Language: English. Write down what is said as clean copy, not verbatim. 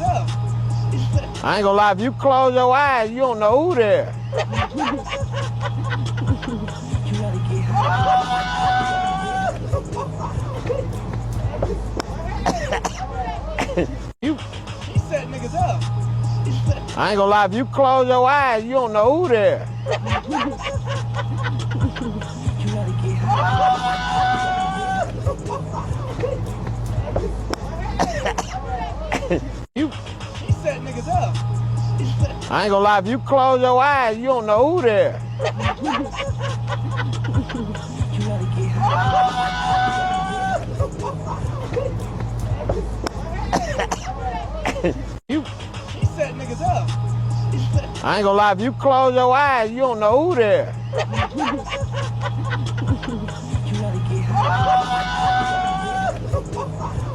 up. I ain't gonna lie, if you close your eyes, you don't know who there. He set niggas up. I ain't gonna lie, if you close your eyes, you don't know who there. He set niggas up. I ain't gonna lie, if you close your eyes, you don't know who there. He set niggas up. I ain't gonna lie, if you close your eyes, you don't know who there. You